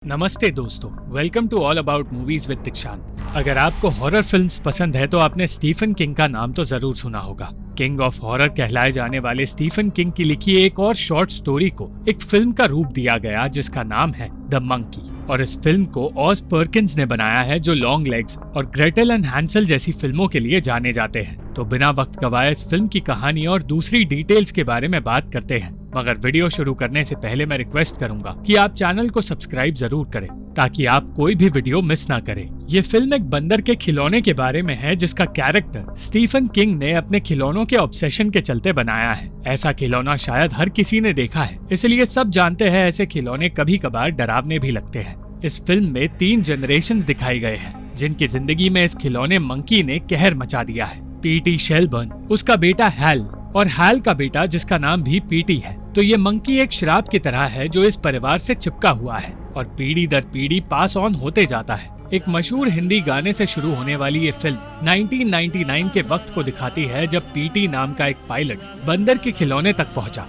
नमस्ते दोस्तों, welcome to all about movies with Dikshant. अगर आपको हॉरर फिल्म्स पसंद है तो आपने स्टीफन किंग का नाम तो जरूर सुना होगा। किंग ऑफ हॉरर कहलाए जाने वाले स्टीफन किंग की लिखी एक और शॉर्ट स्टोरी को एक फिल्म का रूप दिया गया जिसका नाम है द मंकी। और इस फिल्म को ऑज पर्किंस ने बनाया है जो लॉन्ग लेग्स और ग्रेटल एंड हैंसल जैसी फिल्मों के लिए जाने जाते हैं। तो बिना वक्त गवाए इस फिल्म की कहानी और दूसरी डिटेल्स के बारे में बात करते हैं। मगर वीडियो शुरू करने से पहले मैं रिक्वेस्ट करूंगा कि आप चैनल को सब्सक्राइब जरूर करें ताकि आप कोई भी वीडियो मिस ना करें। ये फिल्म एक बंदर के खिलौने के बारे में है जिसका कैरेक्टर स्टीफन किंग ने अपने खिलौनों के ऑब्सेशन के चलते बनाया है। ऐसा खिलौना शायद हर किसी ने देखा है, इसलिए सब जानते हैं ऐसे खिलौने कभी कभार डरावने भी लगते हैं। इस फिल्म में 3 जनरेशंस दिखाई गए हैं जिनकी जिंदगी में इस खिलौने मंकी ने कहर मचा दिया है। पीटी शेलबर्न, उसका बेटा हैल और हैल का बेटा जिसका नाम भी पीटी है। तो ये मंकी एक श्राप की तरह है जो इस परिवार से चिपका हुआ है और पीढ़ी दर पीढ़ी पास ऑन होते जाता है। एक मशहूर हिंदी गाने से शुरू होने वाली ये फिल्म 1999 के वक्त को दिखाती है जब पीटी नाम का एक पायलट बंदर के खिलौने तक पहुंचा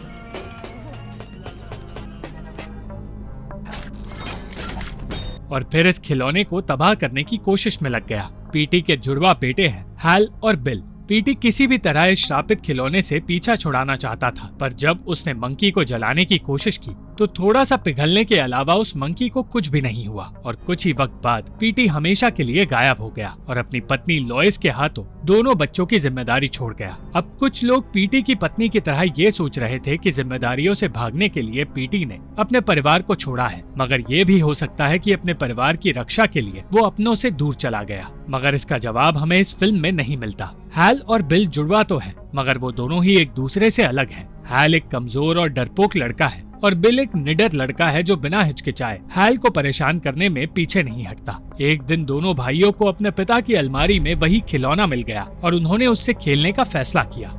और फिर इस खिलौने को तबाह करने की कोशिश में लग गया। पीटी के जुड़वा बेटे हैं हैल और बिल। पीटी किसी भी तरह इस श्रापित खिलौने से पीछा छुड़ाना चाहता था, पर जब उसने मंकी को जलाने की कोशिश की तो थोड़ा सा पिघलने के अलावा उस मंकी को कुछ भी नहीं हुआ और कुछ ही वक्त बाद पीटी हमेशा के लिए गायब हो गया और अपनी पत्नी लॉइस के हाथों दोनों बच्चों की जिम्मेदारी छोड़ गया। अब कुछ लोग पीटी की पत्नी की तरह ये सोच रहे थे कि जिम्मेदारियों से भागने के लिए पीटी ने अपने परिवार को छोड़ा है, मगर ये भी हो सकता है कि अपने परिवार की रक्षा के लिए वो अपनों से दूर चला गया। मगर इसका जवाब हमें इस फिल्म में नहीं मिलता। हैल और बिल जुड़वा तो है, मगर वो दोनों ही एक दूसरे से अलग हैं। हैल एक कमजोर और डरपोक लड़का है और बिल एक निडर लड़का है जो बिना हिचकिचाए हैल को परेशान करने में पीछे नहीं हटता। एक दिन दोनों भाइयों को अपने पिता की अलमारी में वही खिलौना मिल गया और उन्होंने उससे खेलने का फैसला किया।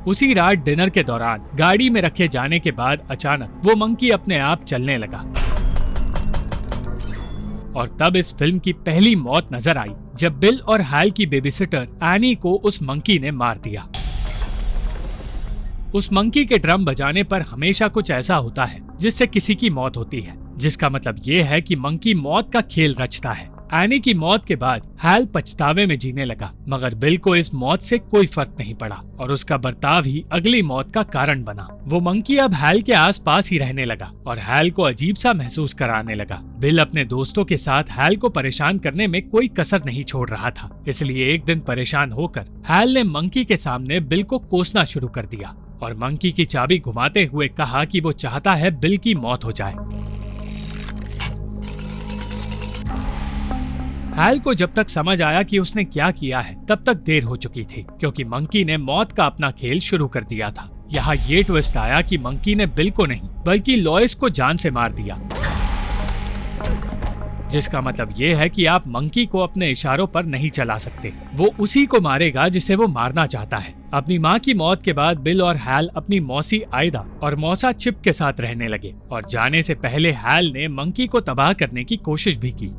उसी रात डिनर के दौरान गाड़ी में रखे जाने के बाद अचानक वो मंकी अपने आप चलने लगा और तब इस फिल्म की पहली मौत नजर आई जब बिल और हैल की बेबीसिटर एनी को उस मंकी ने मार दिया। उस मंकी के ड्रम बजाने पर हमेशा कुछ ऐसा होता है जिससे किसी की मौत होती है, जिसका मतलब ये है कि मंकी मौत का खेल रचता है। एनी की मौत के बाद हैल पछतावे में जीने लगा, मगर बिल को इस मौत से कोई फर्क नहीं पड़ा और उसका बर्ताव ही अगली मौत का कारण बना। वो मंकी अब हैल के आसपास ही रहने लगा और हैल को अजीब सा महसूस कराने लगा। बिल अपने दोस्तों के साथ हैल को परेशान करने में कोई कसर नहीं छोड़ रहा था, इसलिए एक दिन परेशान होकर हैल ने मंकी के सामने बिल को कोसना शुरू कर दिया और मंकी की चाबी घुमाते हुए कहा कि वो चाहता है बिल की मौत हो जाए। हैल को जब तक समझ आया कि उसने क्या किया है तब तक देर हो चुकी थी, क्योंकि मंकी ने मौत का अपना खेल शुरू कर दिया था। यहाँ ये ट्विस्ट आया कि मंकी ने बिल को नहीं बल्कि लॉइस को जान से मार दिया, जिसका मतलब ये है कि आप मंकी को अपने इशारों पर नहीं चला सकते। वो उसी को मारेगा जिसे वो मारना चाहता है। अपनी माँ की मौत के बाद बिल और हैल अपनी मौसी आयदा और मौसा चिप के साथ रहने लगे और जाने से पहले हैल ने मंकी को तबाह करने की कोशिश भी की,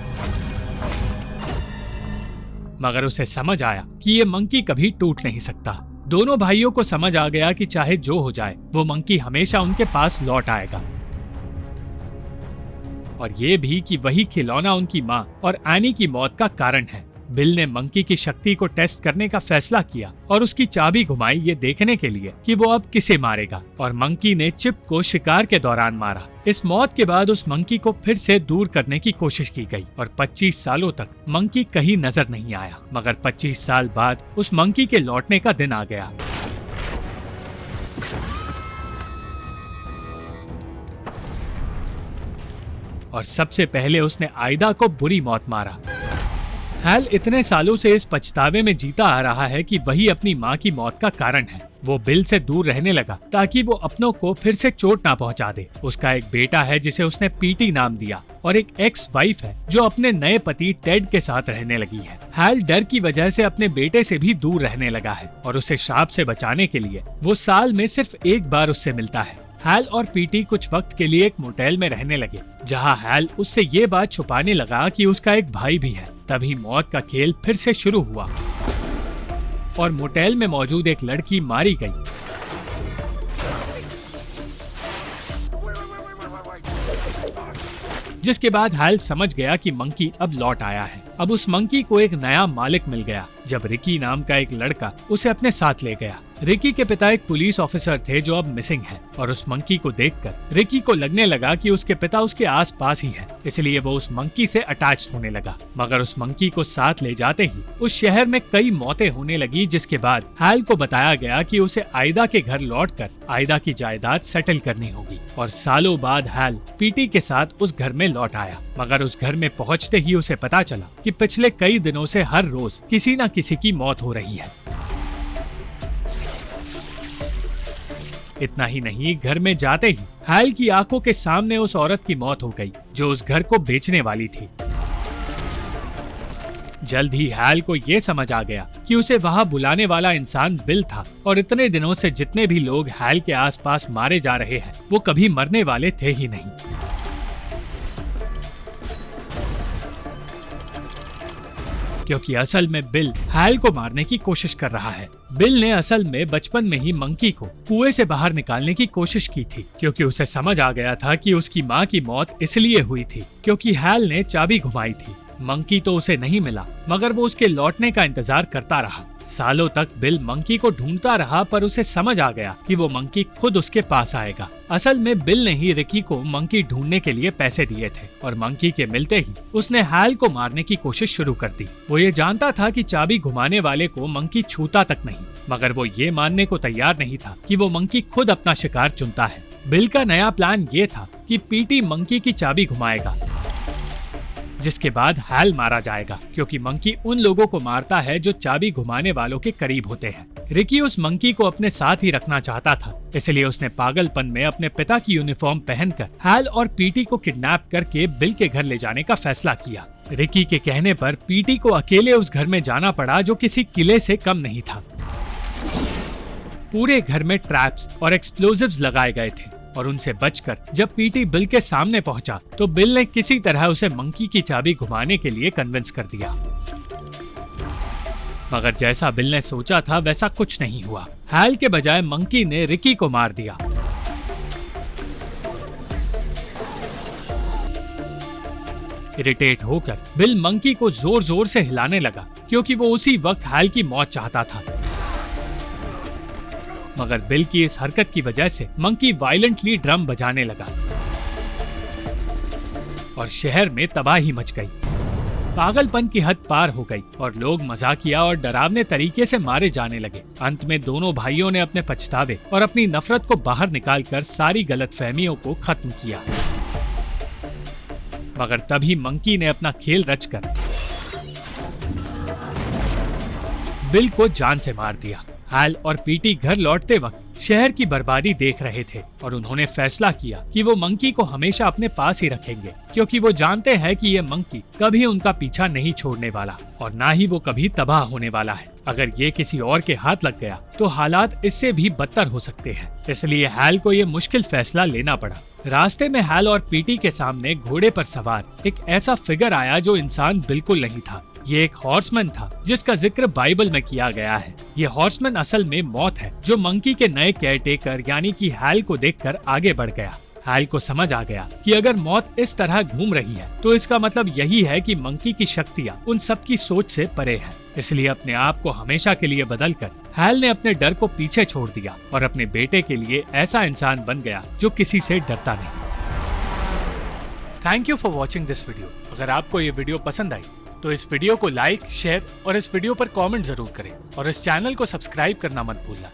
मगर उसे समझ आया कि ये मंकी कभी टूट नहीं सकता। दोनों भाइयों को समझ आ गया कि चाहे जो हो जाए वो मंकी हमेशा उनके पास लौट आएगा और ये भी कि वही खिलौना उनकी माँ और एनी की मौत का कारण है। बिल ने मंकी की शक्ति को टेस्ट करने का फैसला किया और उसकी चाबी घुमाई ये देखने के लिए कि वो अब किसे मारेगा, और मंकी ने चिप को शिकार के दौरान मारा। इस मौत के बाद उस मंकी को फिर से दूर करने की कोशिश की गई और 25 सालों तक मंकी कहीं नजर नहीं आया, मगर 25 साल बाद उस मंकी के लौटने का दिन आ गया। और सबसे पहले उसने आयदा को बुरी मौत मारा। हैल इतने सालों से इस पछतावे में जीता आ रहा है कि वही अपनी माँ की मौत का कारण है। वो बिल से दूर रहने लगा ताकि वो अपनों को फिर से चोट ना पहुंचा दे। उसका एक बेटा है जिसे उसने पीटी नाम दिया और एक एक्स वाइफ है जो अपने नए पति टेड के साथ रहने लगी है। हैल डर की वजह से अपने बेटे से भी दूर रहने लगा है और उसे श्राप से बचाने के लिए वो साल में सिर्फ एक बार उससे मिलता है। हैल और पीटी कुछ वक्त के लिए एक मोटेल में रहने लगे, जहां हैल उससे ये बात छुपाने लगा कि उसका एक भाई भी है। तभी मौत का खेल फिर से शुरू हुआ और मोटेल में मौजूद एक लड़की मारी गई। जिसके बाद हैल समझ गया कि मंकी अब लौट आया है। अब उस मंकी को एक नया मालिक मिल गया जब रिकी नाम का एक लड़का उसे अपने साथ ले गया। रिकी के पिता एक पुलिस ऑफिसर थे जो अब मिसिंग है और उस मंकी को देखकर रिकी को लगने लगा कि उसके पिता उसके आसपास ही है, इसलिए वो उस मंकी से अटैच होने लगा। मगर उस मंकी को साथ ले जाते ही उस शहर में कई मौतें होने लगी, जिसके बाद हैल को बताया गया कि उसे आयदा के घर लौटकर आयदा की जायदाद सेटल करनी होगी। और सालों बाद हैल पीटी के साथ उस घर में लौट आया। मगर उस घर में पहुंचते ही उसे पता चला कि पिछले कई दिनों से हर रोज किसी न किसी की मौत हो रही है। इतना ही नहीं, घर में जाते ही हैल की आंखों के सामने उस औरत की मौत हो गई जो उस घर को बेचने वाली थी। जल्द ही हैल को ये समझ आ गया कि उसे वहां बुलाने वाला इंसान बिल था और इतने दिनों से जितने भी लोग हैल के आसपास मारे जा रहे हैं वो कभी मरने वाले थे ही नहीं। क्योंकि असल में बिल हैल को मारने की कोशिश कर रहा है। बिल ने असल में बचपन में ही मंकी को कुएं से बाहर निकालने की कोशिश की थी, क्योंकि उसे समझ आ गया था कि उसकी माँ की मौत इसलिए हुई थी क्योंकि हैल ने चाबी घुमाई थी। मंकी तो उसे नहीं मिला, मगर वो उसके लौटने का इंतजार करता रहा। सालों तक बिल मंकी को ढूंढता रहा, पर उसे समझ आ गया कि वो मंकी खुद उसके पास आएगा। असल में बिल ने ही रिकी को मंकी ढूंढने के लिए पैसे दिए थे और मंकी के मिलते ही उसने हैल को मारने की कोशिश शुरू कर दी। वो ये जानता था कि चाबी घुमाने वाले को मंकी छूता तक नहीं, मगर वो ये मानने को तैयार नहीं था कि वो मंकी खुद अपना शिकार चुनता है। बिल का नया प्लान ये था कि पीटी मंकी की चाबी घुमाएगा, जिसके बाद हैल मारा जाएगा, क्योंकि मंकी उन लोगों को मारता है जो चाबी घुमाने वालों के करीब होते हैं। रिकी उस मंकी को अपने साथ ही रखना चाहता था, इसलिए उसने पागलपन में अपने पिता की यूनिफॉर्म पहनकर हैल और पीटी को किडनैप करके बिल के घर ले जाने का फैसला किया। रिकी के कहने पर पीटी को अकेले उस घर में जाना पड़ा जो किसी किले से कम नहीं था। पूरे घर में ट्रैप्स और एक्सप्लोजिव्स लगाए गए थे और उनसे बचकर जब पीटी बिल के सामने पहुंचा तो बिल ने किसी तरह उसे मंकी की चाबी घुमाने के लिए कन्विंस कर दिया। मगर जैसा बिल ने सोचा था वैसा कुछ नहीं हुआ। हैल के बजाय मंकी ने रिकी को मार दिया। इरिटेट होकर बिल मंकी को जोर जोर से हिलाने लगा, क्योंकि वो उसी वक्त हैल की मौत चाहता था। मगर बिल की इस हरकत की वजह से मंकी वायलेंटली ड्रम बजाने लगा और शहर में तबाही मच गई। पागलपन की हद पार हो गई और लोग मजाकिया और डरावने तरीके से मारे जाने लगे। अंत में दोनों भाइयों ने अपने पछतावे और अपनी नफरत को बाहर निकालकर सारी गलतफहमियों को खत्म किया। मगर तभी मंकी ने अपना खेल रचकर बिल को जान से मार दिया। हैल और पीटी घर लौटते वक्त शहर की बर्बादी देख रहे थे और उन्होंने फैसला किया कि वो मंकी को हमेशा अपने पास ही रखेंगे, क्योंकि वो जानते हैं कि ये मंकी कभी उनका पीछा नहीं छोड़ने वाला और ना ही वो कभी तबाह होने वाला है। अगर ये किसी और के हाथ लग गया तो हालात इससे भी बदतर हो सकते हैं। इसलिए हैल को ये मुश्किल फैसला लेना पड़ा। रास्ते में हैल और पीटी के सामने घोड़े पर सवार एक ऐसा फिगर आया जो इंसान बिल्कुल नहीं था। ये एक हॉर्समैन था जिसका जिक्र बाइबल में किया गया है। ये हॉर्समैन असल में मौत है, जो मंकी के नए केयरटेकर यानी कि हैल को देखकर आगे बढ़ गया। हैल को समझ आ गया कि अगर मौत इस तरह घूम रही है तो इसका मतलब यही है कि मंकी की शक्तियाँ उन सब की सोच से परे है। इसलिए अपने आप को हमेशा के लिए बदलकर हैल ने अपने डर को पीछे छोड़ दिया और अपने बेटे के लिए ऐसा इंसान बन गया जो किसी से डरता नहीं। Thank you for watching this video. अगर आपको ये वीडियो पसंद आई तो इस वीडियो को लाइक, शेयर और इस वीडियो पर कमेंट जरूर करें और इस चैनल को सब्सक्राइब करना मत भूलना।